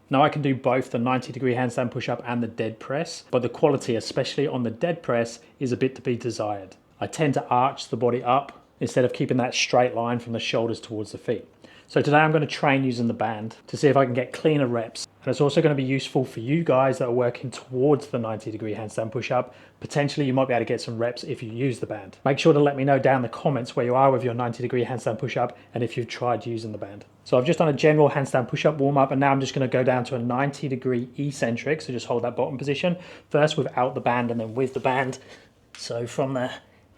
Now I can do both the 90-degree handstand push-up and the dead press, but the quality, especially on the dead press, is a bit to be desired. I tend to arch the body up instead of keeping that straight line from the shoulders towards the feet. So today I'm going to train using the band to see if I can get cleaner reps. And it's also going to be useful for you guys that are working towards the 90-degree handstand push-up. Potentially you might be able to get some reps if you use the band. Make sure to let me know down in the comments where you are with your 90-degree handstand push-up and if you've tried using the band. So I've just done a general handstand push-up warm-up, and now I'm just going to go down to a 90-degree eccentric. So just hold that bottom position, first without the band and then with the band. So from the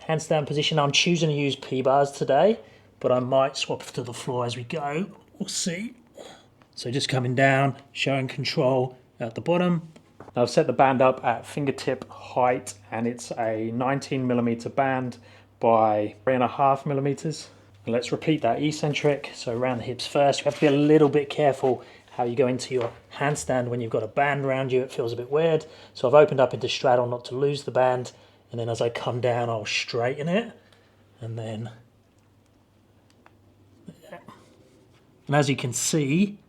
handstand position, I'm choosing to use P-bars today, but I might swap to the floor as we go. We'll see. So just coming down, showing control at the bottom. Now I've set the band up at fingertip height, and it's a 19mm band by 3.5mm. And let's repeat that eccentric. So around the hips first. You have to be a little bit careful how you go into your handstand when you've got a band around you. It feels a bit weird. So I've opened up into straddle not to lose the band. And then as I come down, I'll straighten it. And then... And as you can see,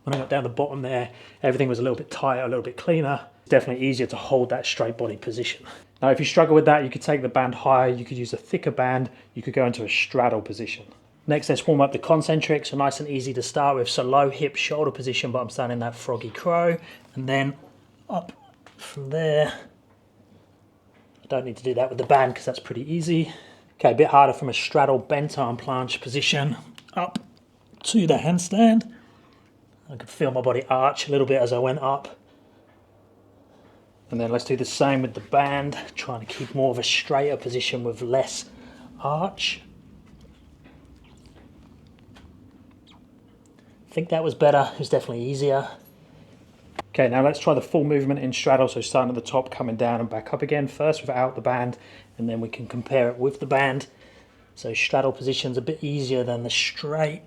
when I got down the bottom there, everything was a little bit tighter, a little bit cleaner. It's definitely easier to hold that straight body position. Now, if you struggle with that, you could take the band higher, you could use a thicker band, you could go into a straddle position. Next, let's warm up the concentric, so nice and easy to start with. So low hip shoulder position, but I'm standing in that froggy crow. And then up from there. I don't need to do that with the band because that's pretty easy. Okay, a bit harder from a straddle bent arm planche position. Up to the handstand. I could feel my body arch a little bit as I went up. And then let's do the same with the band, trying to keep more of a straighter position with less arch. I think that was better, it was definitely easier. Okay, now let's try the full movement in straddle, so starting at the top, coming down and back up again, first without the band, and then we can compare it with the band. So straddle position's a bit easier than the straight.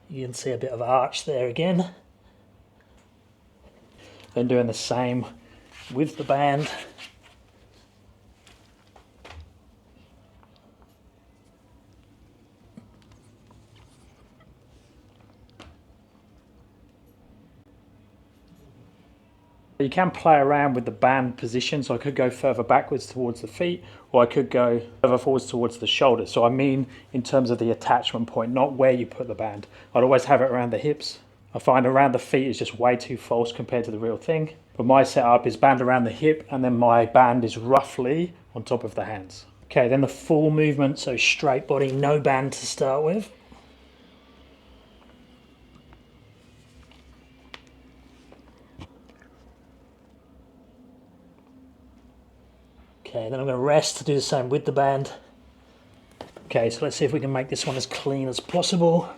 You can see a bit of arch there again. Then doing the same with the band. You can play around with the band position, so I could go further backwards towards the feet, or I could go further forwards towards the shoulders. So I mean in terms of the attachment point, not where you put the band. I'd always have it around the hips. I find around the feet is just way too false compared to the real thing. But my setup is band around the hip, and then my band is roughly on top of the hands. Okay, then the full movement, so straight body, no band to start with. Okay, then I'm going to rest to do the same with the band. Okay, so let's see if we can make this one as clean as possible.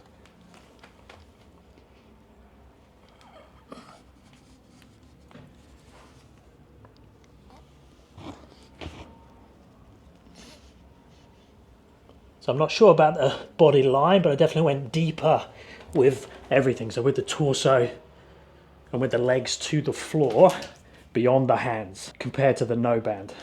So I'm not sure about the body line, but I definitely went deeper with everything. So with the torso and with the legs to the floor, beyond the hands, compared to the no band.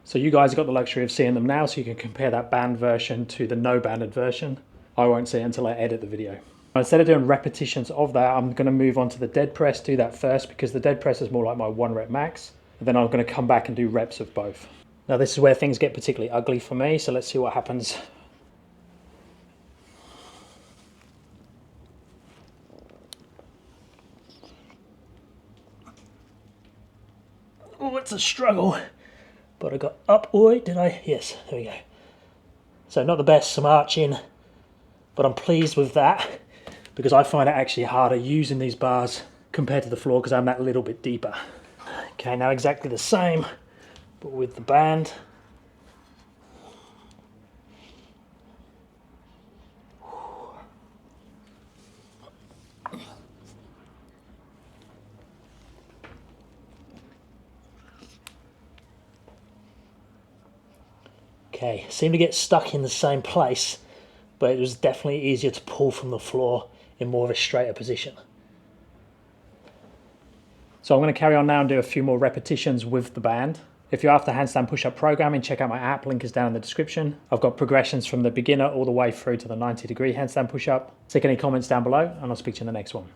So you guys have got the luxury of seeing them now, so you can compare that band version to the no banded version. I won't see it until I edit the video. Instead of doing repetitions of that, I'm going to move on to the dead press, do that first, because the dead press is more like my 1 rep max. And then I'm going to come back and do reps of both. Now this is where things get particularly ugly for me, so let's see what happens. Oh, it's a struggle. But I got up, oi, did I? Yes, there we go. So not the best, some arching, but I'm pleased with that because I find it actually harder using these bars compared to the floor because I'm that little bit deeper. Okay, now exactly the same, but with the band. Okay, seemed to get stuck in the same place, but it was definitely easier to pull from the floor in more of a straighter position. So I'm going to carry on now and do a few more repetitions with the band. If you're after handstand push-up programming, check out my app, link is down in the description. I've got progressions from the beginner all the way through to the 90-degree handstand push-up. Stick any comments down below and I'll speak to you in the next one.